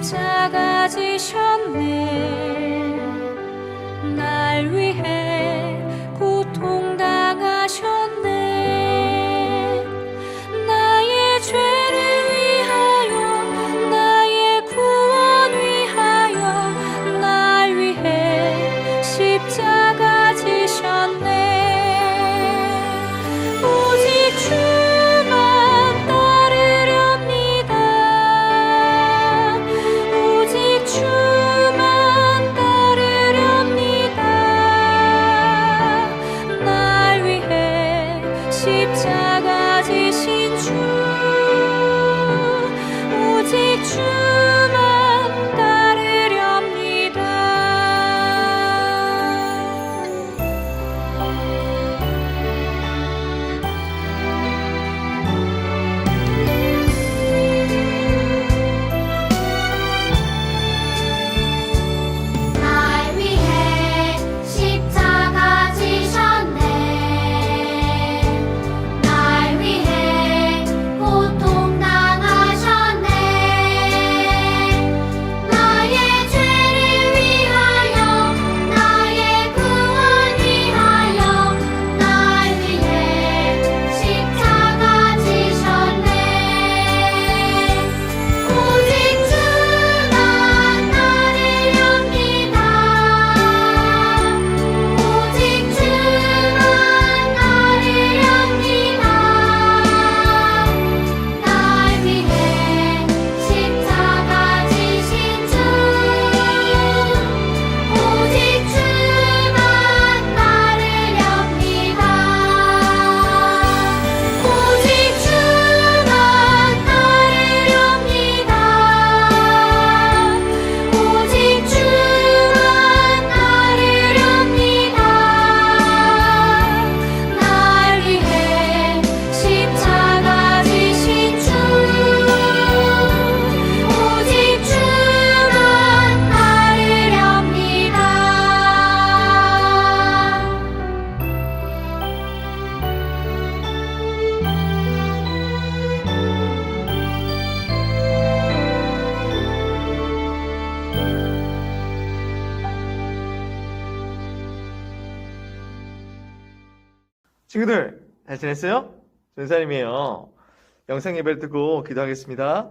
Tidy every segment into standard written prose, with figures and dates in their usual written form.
십자가 지셨네. 날 위해 고통당하셨네. 나의 죄를 위하여, 나의 구원 위하여, 날 위해 십자가 지셨네. 오직 주만 따르렵니다. 오직 주만 따르렵니다. 날 위해 십자가 지신 주, 오직 주만 따르렵니다. 날 위해 십자가 지셨네. 날 위해 고통 당하셨네. 나의 죄를 위하여, 나의 구원 위하여, 날 위해 십자가 지셨네. 오직 주만 따르렵니다. 오직 주만 따르렵니다. 날 위해 십자가 지신 주, 오직 주만 따르렵니다. 오직 주만 따르렵니다. 오직 주만 따르렵니다. 날 위해 십자가 지신 주, 오직 주만 따르렵니다. 친구들 잘 지냈어요? 전사님이에요. 영상 예배를 듣고 기도하겠습니다.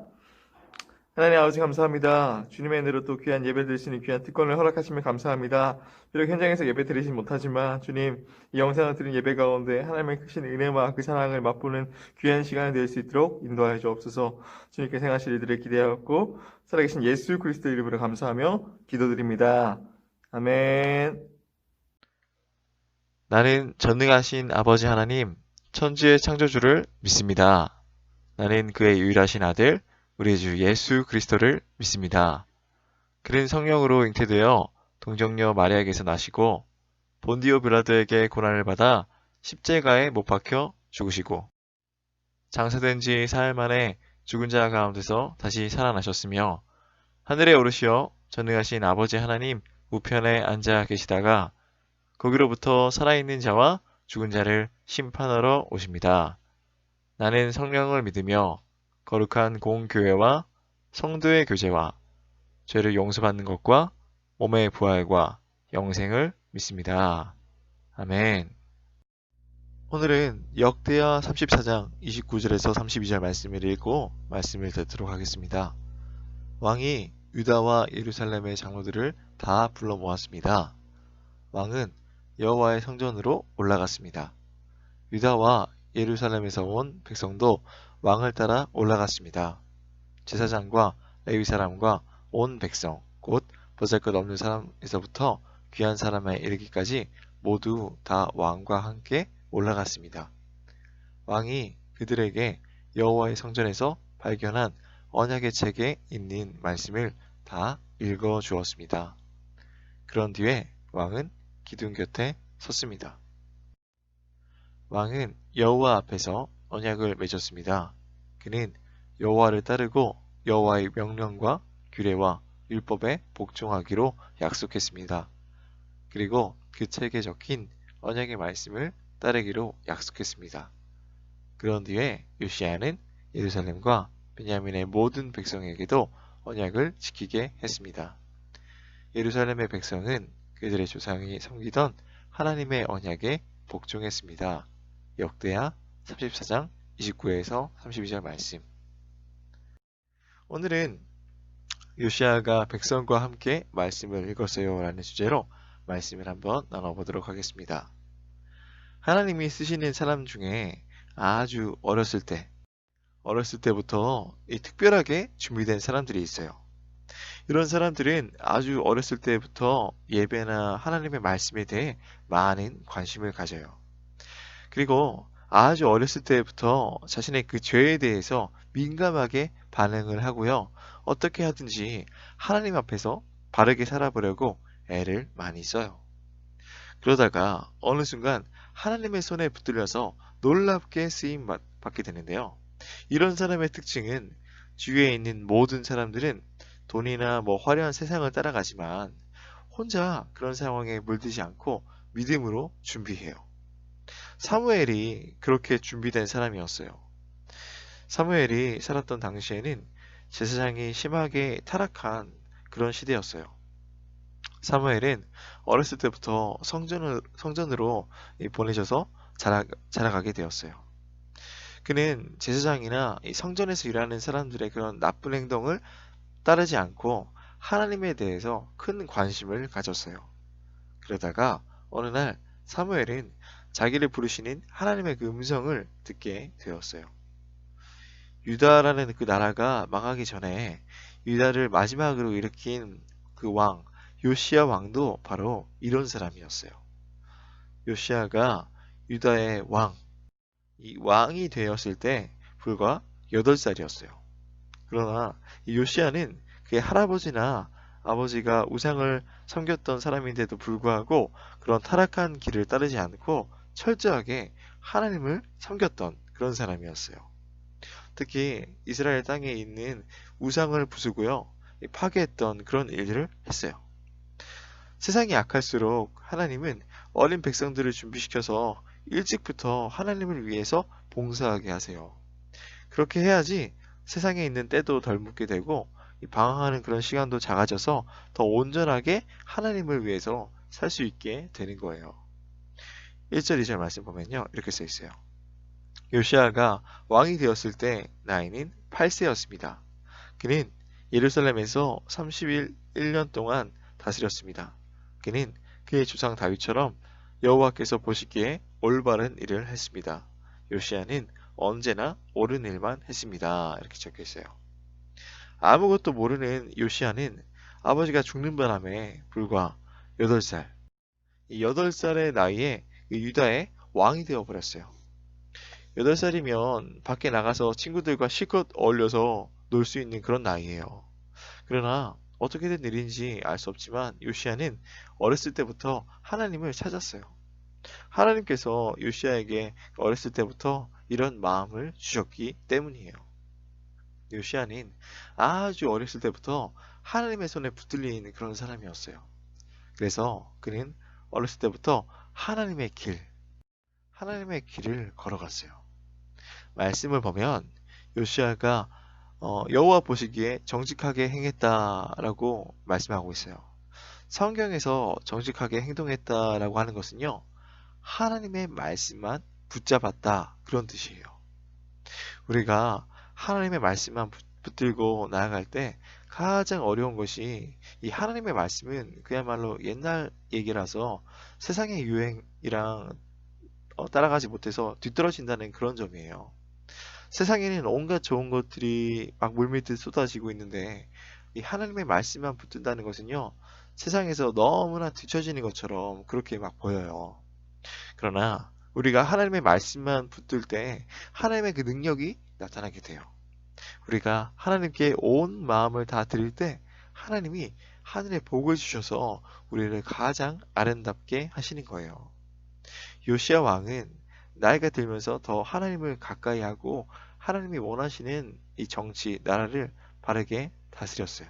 하나님 아버지 감사합니다. 주님의 은혜로 또 귀한 예배 드릴 수 있는 귀한 특권을 허락하시면 감사합니다. 비록 현장에서 예배 드리진 못하지만 주님, 이 영상을 드린 예배 가운데 하나님의 크신 은혜와 그 사랑을 맛보는 귀한 시간이 될 수 있도록 인도하여 주옵소서. 주님께서 행하실 일들을 기대하였고 살아계신 예수 그리스도 이름으로 감사하며 기도드립니다. 아멘. 나는 전능하신 아버지 하나님, 천지의 창조주를 믿습니다. 나는 그의 유일하신 아들, 우리 주 예수 그리스도를 믿습니다. 그는 성령으로 잉태되어 동정녀 마리아에게서 나시고 본디오 빌라도에게 고난을 받아 십자가에 못 박혀 죽으시고 장사된 지 사흘 만에 죽은 자 가운데서 다시 살아나셨으며 하늘에 오르시어 전능하신 아버지 하나님 우편에 앉아 계시다가 거기로부터 살아있는 자와 죽은 자를 심판하러 오십니다. 나는 성령을 믿으며 거룩한 공교회와 성도의 교제와 죄를 용서받는 것과 몸의 부활과 영생을 믿습니다. 아멘. 오늘은 역대하 34장 29절에서 32절 말씀을 읽고 말씀을 듣도록 하겠습니다. 왕이 유다와 예루살렘의 장로들을 다 불러 모았습니다. 왕은 여호와의 성전으로 올라갔습니다. 유다와 예루살렘에서 온 백성도 왕을 따라 올라갔습니다. 제사장과 레위 사람과 온 백성, 곧 보잘것없는 사람에서부터 귀한 사람에 이르기까지 모두 다 왕과 함께 올라갔습니다. 왕이 그들에게 여호와의 성전에서 발견한 언약의 책에 있는 말씀을 다 읽어 주었습니다. 그런 뒤에 왕은 기둥 곁에 섰습니다. 왕은 여호와 앞에서 언약을 맺었습니다. 그는 여호와를 따르고 여호와의 명령과 규례와 율법에 복종하기로 약속했습니다. 그리고 그 책에 적힌 언약의 말씀을 따르기로 약속했습니다. 그런 뒤에 요시야는 예루살렘과 베냐민의 모든 백성에게도 언약을 지키게 했습니다. 예루살렘의 백성은 그들의 조상이 섬기던 하나님의 언약에 복종했습니다. 역대하 34장 29에서 32절 말씀. 오늘은 요시아가 백성과 함께 말씀을 읽었어요 라는 주제로 말씀을 한번 나눠보도록 하겠습니다. 하나님이 쓰시는 사람 중에 아주 어렸을 때부터 특별하게 준비된 사람들이 있어요. 이런 사람들은 아주 어렸을 때부터 예배나 하나님의 말씀에 대해 많은 관심을 가져요. 그리고 아주 어렸을 때부터 자신의 그 죄에 대해서 민감하게 반응을 하고요. 어떻게 하든지 하나님 앞에서 바르게 살아보려고 애를 많이 써요. 그러다가 어느 순간 하나님의 손에 붙들려서 놀랍게 쓰임 받게 되는데요. 이런 사람의 특징은 주위에 있는 모든 사람들은 돈이나 화려한 세상을 따라가지만 혼자 그런 상황에 물들지 않고 믿음으로 준비해요. 사무엘이 그렇게 준비된 사람이었어요. 사무엘이 살았던 당시에는 제사장이 심하게 타락한 그런 시대였어요. 사무엘은 어렸을 때부터 성전으로 보내져서 자라가게 되었어요. 그는 제사장이나 이 성전에서 일하는 사람들의 그런 나쁜 행동을 따르지 않고 하나님에 대해서 큰 관심을 가졌어요. 그러다가 어느 날 사무엘은 자기를 부르시는 하나님의 그 음성을 듣게 되었어요. 유다라는 그 나라가 망하기 전에 유다를 마지막으로 일으킨 그 왕, 요시야 왕도 바로 이런 사람이었어요. 요시야가 유다의 이 왕이 되었을 때 불과 8살이었어요. 그러나 이 요시야는 그의 할아버지나 아버지가 우상을 섬겼던 사람인데도 불구하고 그런 타락한 길을 따르지 않고 철저하게 하나님을 섬겼던 그런 사람이었어요. 특히 이스라엘 땅에 있는 우상을 부수고요, 파괴했던 그런 일들을 했어요. 세상이 약할수록 하나님은 어린 백성들을 준비시켜서 일찍부터 하나님을 위해서 봉사하게 하세요. 그렇게 해야지 세상에 있는 때도 덜 묻게 되고 방황하는 그런 시간도 작아져서 더 온전하게 하나님을 위해서 살 수 있게 되는 거예요. 1절, 2절 말씀 보면요, 이렇게 써 있어요. 요시아가 왕이 되었을 때 나이는 8세였습니다. 그는 예루살렘에서 31년 동안 다스렸습니다. 그는 그의 조상 다윗처럼 여호와께서 보시기에 올바른 일을 했습니다. 요시아는 언제나 옳은 일만 했습니다. 이렇게 적혀 있어요. 아무것도 모르는 요시아는 아버지가 죽는 바람에 불과 8살, 이 8살의 나이에 유다의 왕이 되어버렸어요. 8살이면 밖에 나가서 친구들과 실컷 어울려서 놀 수 있는 그런 나이예요. 그러나 어떻게 된 일인지 알 수 없지만 요시아는 어렸을 때부터 하나님을 찾았어요. 하나님께서 요시아에게 어렸을 때부터 이런 마음을 주셨기 때문이에요. 요시아는 아주 어렸을 때부터 하나님의 손에 붙들린 그런 사람이었어요. 그래서 그는 어렸을 때부터 하나님의 길을 걸어갔어요. 말씀을 보면 요시아가 여호와 보시기에 정직하게 행했다라고 말씀하고 있어요. 성경에서 정직하게 행동했다라고 하는 것은요, 하나님의 말씀만 붙잡았다, 그런 뜻이에요. 우리가 하나님의 말씀만 붙들고 나아갈 때 가장 어려운 것이, 이 하나님의 말씀은 그야말로 옛날 얘기라서 세상의 유행이랑 따라가지 못해서 뒤떨어진다는 그런 점이에요. 세상에는 온갖 좋은 것들이 막 물밀듯 쏟아지고 있는데 이 하나님의 말씀만 붙든다는 것은요, 세상에서 너무나 뒤처지는 것처럼 그렇게 막 보여요. 그러나 우리가 하나님의 말씀만 붙들 때 하나님의 그 능력이 나타나게 돼요. 우리가 하나님께 온 마음을 다 드릴 때 하나님이 하늘의 복을 주셔서 우리를 가장 아름답게 하시는 거예요. 요시야 왕은 나이가 들면서 더 하나님을 가까이 하고 하나님이 원하시는 이 정치, 나라를 바르게 다스렸어요.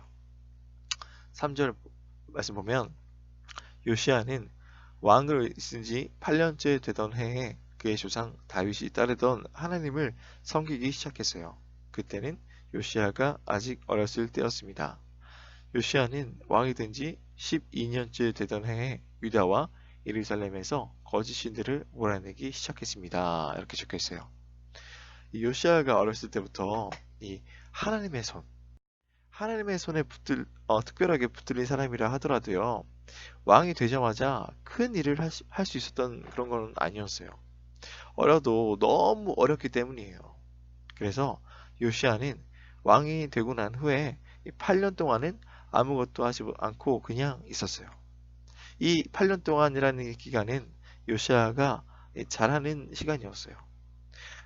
3절 말씀 보면 요시야는 왕을 있은 지 8년째 되던 해에 그의 조상 다윗이 따르던 하나님을 섬기기 시작했어요. 그때는 요시야가 아직 어렸을 때였습니다. 요시야는 왕이 된 지 12년째 되던 해에 유다와 예루살렘에서 거짓 신들을 몰아내기 시작했습니다. 이렇게 적혀 있어요. 이 요시야가 어렸을 때부터 이 하나님의 손, 하나님의 손에 특별하게 붙들린 사람이라 하더라도요, 왕이 되자마자 큰 일을 할 수 있었던 그런 건 아니었어요. 어려도 너무 어렸기 때문이에요. 그래서 요시야는 왕이 되고 난 후에 8년 동안은 아무것도 하지 않고 그냥 있었어요. 이 8년 동안이라는 기간은 요시야가 잘하는 시간이었어요.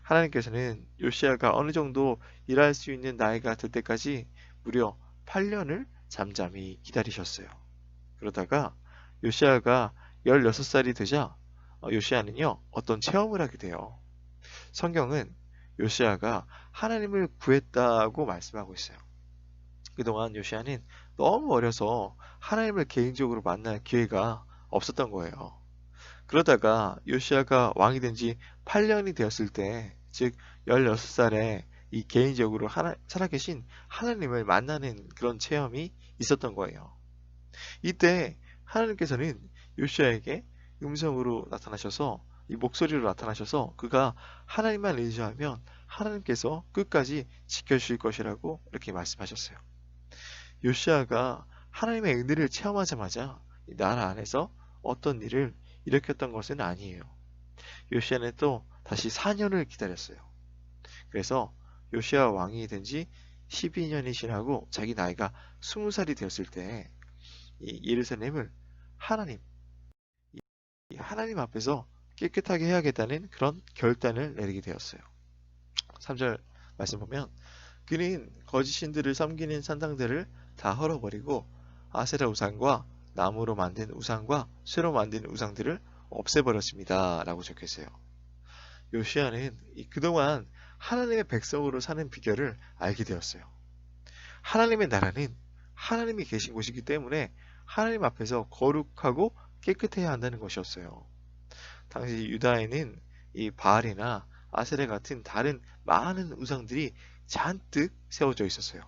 하나님께서는 요시야가 어느 정도 일할 수 있는 나이가 될 때까지 무려 8년을 잠잠히 기다리셨어요. 그러다가 요시야가 16살이 되자 요시야는요, 어떤 체험을 하게 돼요. 성경은 요시야가 하나님을 구했다고 말씀하고 있어요. 그동안 요시야는 너무 어려서 하나님을 개인적으로 만날 기회가 없었던 거예요. 그러다가 요시야가 왕이 된 지 8년이 되었을 때, 즉 16살에 이 개인적으로 살아계신 하나님을 만나는 그런 체험이 있었던 거예요. 이때 하나님께서는 요시야에게 음성으로 나타나셔서, 이 목소리로 나타나셔서 그가 하나님만 의지하면 하나님께서 끝까지 지켜주실 것이라고 이렇게 말씀하셨어요. 요시야가 하나님의 은혜를 체험하자마자 이 나라 안에서 어떤 일을 일으켰던 것은 아니에요. 요시야는 또 다시 4년을 기다렸어요. 그래서 요시야 왕이 된 지 12년이 지나고 자기 나이가 20살이 되었을 때 이 예루살렘을 하나님 앞에서 깨끗하게 해야겠다는 그런 결단을 내리게 되었어요. 3절 말씀 보면, 그는 거짓 신들을 섬기는 산당들을 다 헐어버리고 아세라 우상과 나무로 만든 우상과 쇠로 만든 우상들을 없애버렸습니다. 라고 적혀있어요. 요시야는 그동안 하나님의 백성으로 사는 비결을 알게 되었어요. 하나님의 나라는 하나님이 계신 곳이기 때문에 하나님 앞에서 거룩하고 깨끗해야 한다는 것이었어요. 당시 유다에는 이 바알이나 아세레 같은 다른 많은 우상들이 잔뜩 세워져 있었어요.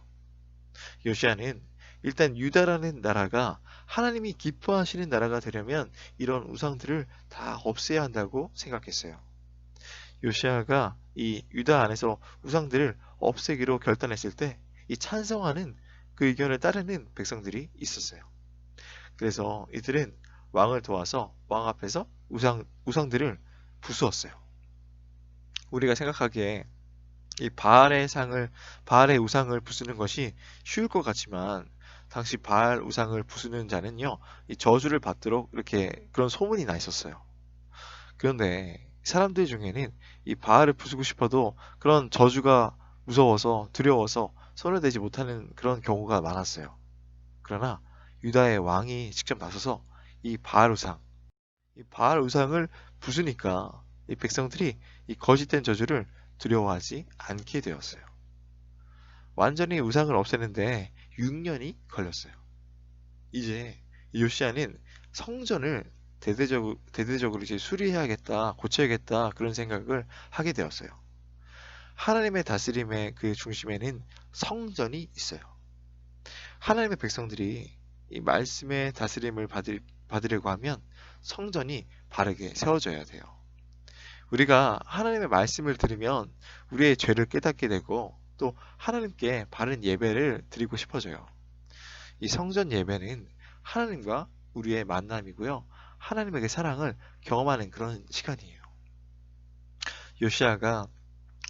요시야는 일단 유다라는 나라가 하나님이 기뻐하시는 나라가 되려면 이런 우상들을 다 없애야 한다고 생각했어요. 요시야가 이 유다 안에서 우상들을 없애기로 결단했을 때 이 찬성하는 그 의견을 따르는 백성들이 있었어요. 그래서 이들은 왕을 도와서 왕 앞에서 우상들을 부수었어요. 우리가 생각하기에 이 바알의 우상을 부수는 것이 쉬울 것 같지만, 당시 바알 우상을 부수는 자는요, 이 저주를 받도록 이렇게 그런 소문이 나 있었어요. 그런데 사람들 중에는 이 바알을 부수고 싶어도 그런 저주가 무서워서 두려워서 손을 대지 못하는 그런 경우가 많았어요. 그러나 유다의 왕이 직접 나서서 이 바알 우상을 부수니까 이 백성들이 이 거짓된 저주를 두려워하지 않게 되었어요. 완전히 우상을 없애는데 6년이 걸렸어요. 이제 요시야는 성전을 대대적으로 이제 수리해야겠다, 고쳐야겠다, 그런 생각을 하게 되었어요. 하나님의 다스림의 그 중심에는 성전이 있어요. 하나님의 백성들이 이 말씀의 다스림을 받으려고 하면 성전이 바르게 세워져야 돼요. 우리가 하나님의 말씀을 들으면 우리의 죄를 깨닫게 되고 또 하나님께 바른 예배를 드리고 싶어져요. 이 성전 예배는 하나님과 우리의 만남이고요, 하나님에게 사랑을 경험하는 그런 시간이에요. 요시야가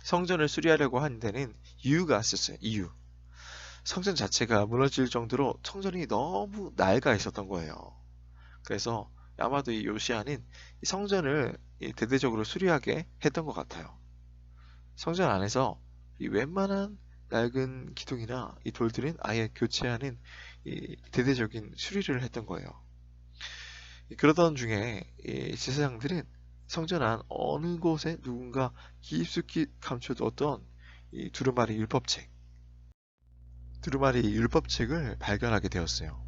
성전을 수리하려고 한 데는 이유가 있었어요. 성전 자체가 무너질 정도로 성전이 너무 낡아 있었던 거예요. 그래서 아마도 이 요시야는 이 성전을 대대적으로 수리하게 했던 것 같아요. 성전 안에서 이 웬만한 낡은 기둥이나 이 돌들은 아예 교체하는 이 대대적인 수리를 했던 거예요. 그러던 중에 이 제사장들은 성전 안 어느 곳에 누군가 깊숙이 감춰두었던 이 두루마리 율법책을 발견하게 되었어요.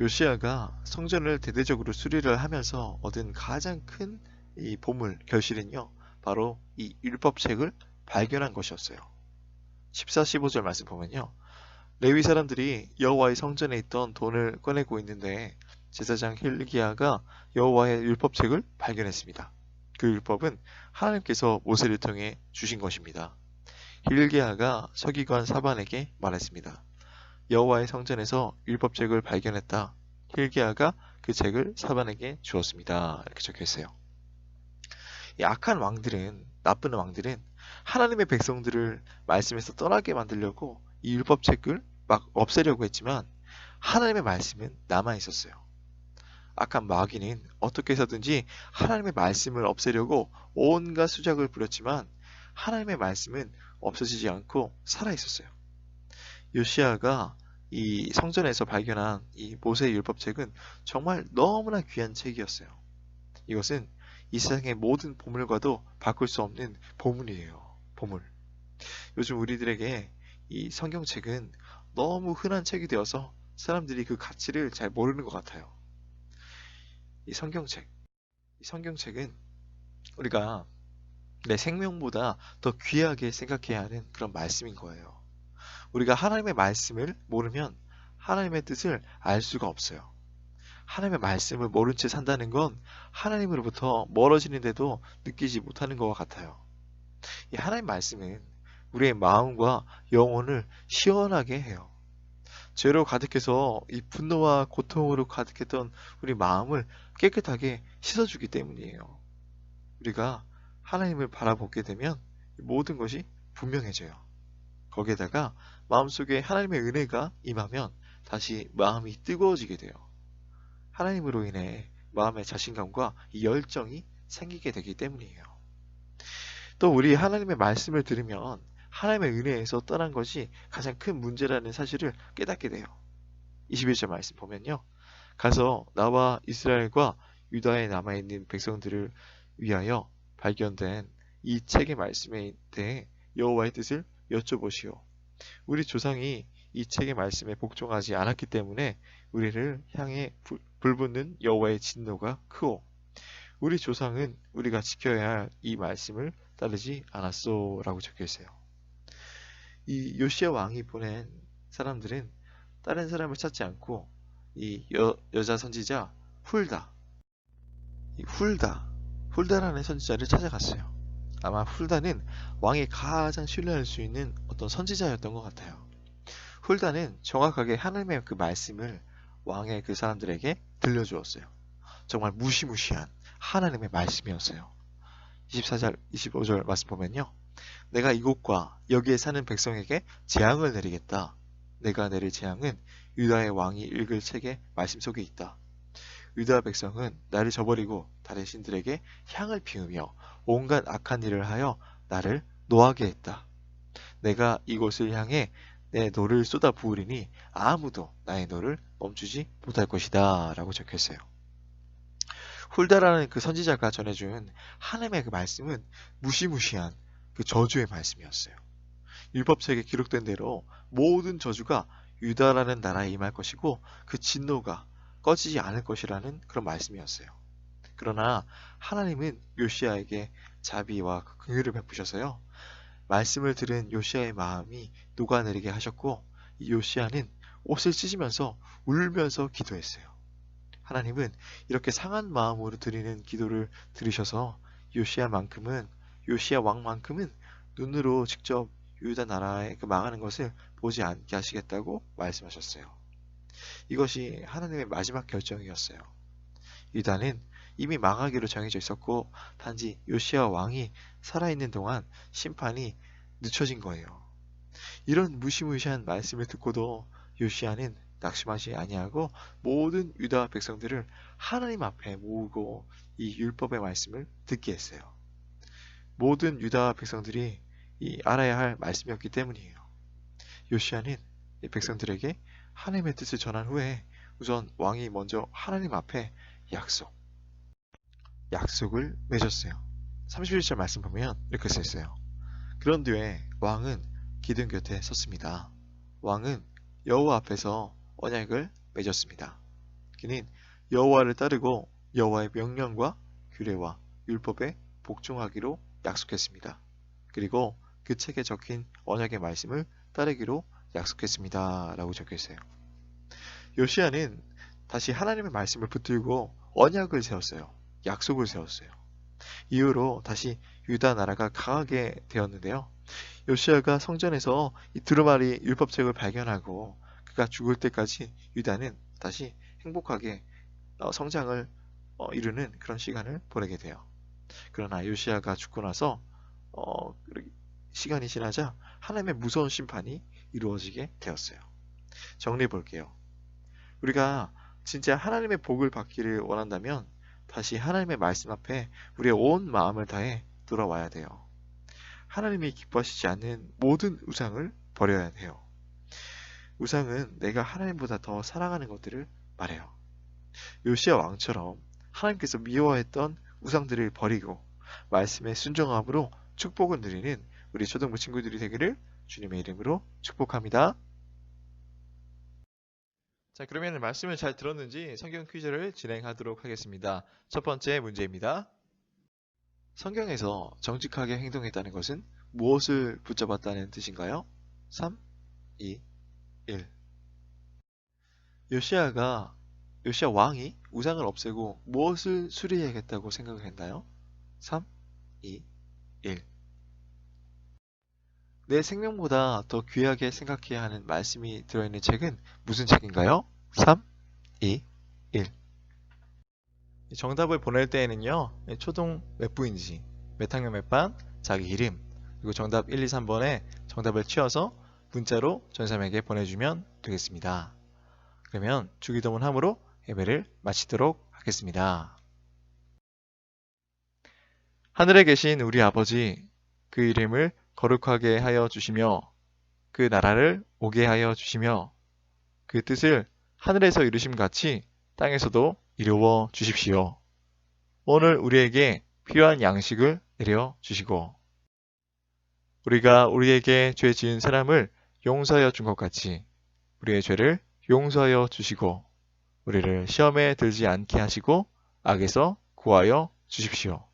요시야가 성전을 대대적으로 수리를 하면서 얻은 가장 큰 이 보물, 결실은요, 바로 이 율법책을 발견한 것이었어요. 14, 15절 말씀 보면요. 레위 사람들이 여호와의 성전에 있던 돈을 꺼내고 있는데 제사장 hil기야가 여호와의 율법책을 발견했습니다. 그 율법은 하나님께서 모세를 통해 주신 것입니다. hil기야가 서기관 사반에게 말했습니다. 여호와의 성전에서 율법책을 발견했다. hil기야가 그 책을 사반에게 주었습니다. 이렇게 적혀 있어요. 이 악한 왕들은, 나쁜 왕들은 하나님의 백성들을 말씀에서 떠나게 만들려고 이 율법책을 막 없애려고 했지만 하나님의 말씀은 남아 있었어요. 악한 마귀는 어떻게 해서든지 하나님의 말씀을 없애려고 온갖 수작을 부렸지만 하나님의 말씀은 없어지지 않고 살아 있었어요. 요시야가 이 성전에서 발견한 이 모세의 율법책은 정말 너무나 귀한 책이었어요. 이것은 이 세상의 모든 보물과도 바꿀 수 없는 보물이에요. 보물. 요즘 우리들에게 이 성경책은 너무 흔한 책이 되어서 사람들이 그 가치를 잘 모르는 것 같아요. 이 성경책은 우리가 내 생명보다 더 귀하게 생각해야 하는 그런 말씀인 거예요. 우리가 하나님의 말씀을 모르면 하나님의 뜻을 알 수가 없어요. 하나님의 말씀을 모른 채 산다는 건 하나님으로부터 멀어지는데도 느끼지 못하는 것과 같아요. 이 하나님 말씀은 우리의 마음과 영혼을 시원하게 해요. 죄로 가득해서 이 분노와 고통으로 가득했던 우리 마음을 깨끗하게 씻어주기 때문이에요. 우리가 하나님을 바라보게 되면 모든 것이 분명해져요. 거기에다가 마음속에 하나님의 은혜가 임하면 다시 마음이 뜨거워지게 돼요. 하나님으로 인해 마음의 자신감과 이 열정이 생기게 되기 때문이에요. 또 우리 하나님의 말씀을 들으면 하나님의 은혜에서 떠난 것이 가장 큰 문제라는 사실을 깨닫게 돼요. 21절 말씀 보면요. 가서 나와 이스라엘과 유다에 남아있는 백성들을 위하여 발견된 이 책의 말씀에 대해 여호와의 뜻을 여쭤보시오. 우리 조상이 이 책의 말씀에 복종하지 않았기 때문에 우리를 향해 불붙는 여호와의 진노가 크오. 우리 조상은 우리가 지켜야 할 이 말씀을 따르지 않았소 라고 적혀 있어요. 이 요시야 왕이 보낸 사람들은 다른 사람을 찾지 않고 이 여자 선지자 훌다라는 선지자를 찾아갔어요. 아마 훌다는 왕이 가장 신뢰할 수 있는 어떤 선지자였던 것 같아요. 훌다는 정확하게 하나님의 그 말씀을 왕의 그 사람들에게 들려주었어요. 정말 무시무시한 하나님의 말씀이었어요. 24절, 25절 말씀 보면요. 내가 이곳과 여기에 사는 백성에게 재앙을 내리겠다. 내가 내릴 재앙은 유다의 왕이 읽을 책의 말씀 속에 있다. 유다 백성은 나를 저버리고 다른 신들에게 향을 피우며 온갖 악한 일을 하여 나를 노하게 했다. 내가 이곳을 향해 내 노를 쏟아 부으리니 아무도 나의 노를 멈추지 못할 것이다 라고 적혀있어요. 훌다라는 그 선지자가 전해준 하나님의 그 말씀은 무시무시한 그 저주의 말씀이었어요. 율법책에 기록된 대로 모든 저주가 유다라는 나라에 임할 것이고 그 진노가 꺼지지 않을 것이라는 그런 말씀이었어요. 그러나 하나님은 요시야에게 자비와 긍휼을 베푸셔서요. 말씀을 들은 요시야의 마음이 녹아내리게 하셨고 이 요시야는 옷을 찢으면서 울면서 기도했어요. 하나님은 이렇게 상한 마음으로 드리는 기도를 들으셔서 요시야 왕만큼은 눈으로 직접 유다 나라에 그 망하는 것을 보지 않게 하시겠다고 말씀하셨어요. 이것이 하나님의 마지막 결정이었어요. 유다는 이미 망하기로 정해져 있었고 단지 요시야 왕이 살아있는 동안 심판이 늦춰진 거예요. 이런 무시무시한 말씀을 듣고도 요시야는 낙심하지 아니하고 모든 유다 백성들을 하나님 앞에 모으고 이 율법의 말씀을 듣게 했어요. 모든 유다 백성들이 이 알아야 할 말씀이었기 때문이에요. 요시야는 이 백성들에게 하나님의 뜻을 전한 후에 우선 왕이 먼저 하나님 앞에 약속을 맺었어요. 31절 말씀 보면 이렇게 써 있어요. 그런 뒤에 왕은 기둥 곁에 섰습니다. 왕은 여호와 앞에서 언약을 맺었습니다. 그는 여호와를 따르고 여호와의 명령과 규례와 율법에 복종하기로 약속했습니다. 그리고 그 책에 적힌 언약의 말씀을 따르기로 약속했습니다. 라고 적혀 있어요. 요시야는 다시 하나님의 말씀을 붙들고 언약을 세웠어요. 약속을 세웠어요. 이후로 다시 유다 나라가 강하게 되었는데요. 요시야가 성전에서 이 두루마리 율법책을 발견하고 그가 죽을 때까지 유다는 다시 행복하게 성장을 이루는 그런 시간을 보내게 돼요. 그러나 요시야가 죽고 나서 시간이 지나자 하나님의 무서운 심판이 이루어지게 되었어요. 정리해 볼게요. 우리가 진짜 하나님의 복을 받기를 원한다면 다시 하나님의 말씀 앞에 우리의 온 마음을 다해 돌아와야 돼요. 하나님이 기뻐하시지 않는 모든 우상을 버려야 해요. 우상은 내가 하나님보다 더 사랑하는 것들을 말해요. 요시야 왕처럼 하나님께서 미워했던 우상들을 버리고 말씀에 순종함으로 축복을 누리는 우리 초등부 친구들이 되기를 주님의 이름으로 축복합니다. 자, 그러면 말씀을 잘 들었는지 성경 퀴즈를 진행하도록 하겠습니다. 첫 번째 문제입니다. 성경에서 정직하게 행동했다는 것은 무엇을 붙잡았다는 뜻인가요? 3, 2, 1. 요시야 왕이 우상을 없애고 무엇을 수리해야겠다고 생각을 했나요? 3, 2, 1. 내 생명보다 더 귀하게 생각해야 하는 말씀이 들어있는 책은 무슨 책인가요? 3, 2, 1. 정답을 보낼 때에는요, 초등 몇 부인지, 몇 학년 몇 반, 자기 이름, 그리고 정답 1, 2, 3번에 정답을 치어서 문자로 전사님에게 보내주면 되겠습니다. 그러면 주기도문 함으로 예배를 마치도록 하겠습니다. 하늘에 계신 우리 아버지, 그 이름을 거룩하게 하여 주시며 그 나라를 오게 하여 주시며 그 뜻을 하늘에서 이루심 같이 땅에서도 이루어 주십시오. 오늘 우리에게 필요한 양식을 내려 주시고 우리가 우리에게 죄 지은 사람을 용서하여 준 것 같이 우리의 죄를 용서하여 주시고 우리를 시험에 들지 않게 하시고 악에서 구하여 주십시오.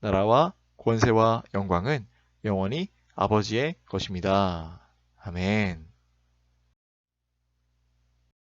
나라와 권세와 영광은 영원히 아버지의 것입니다. 아멘.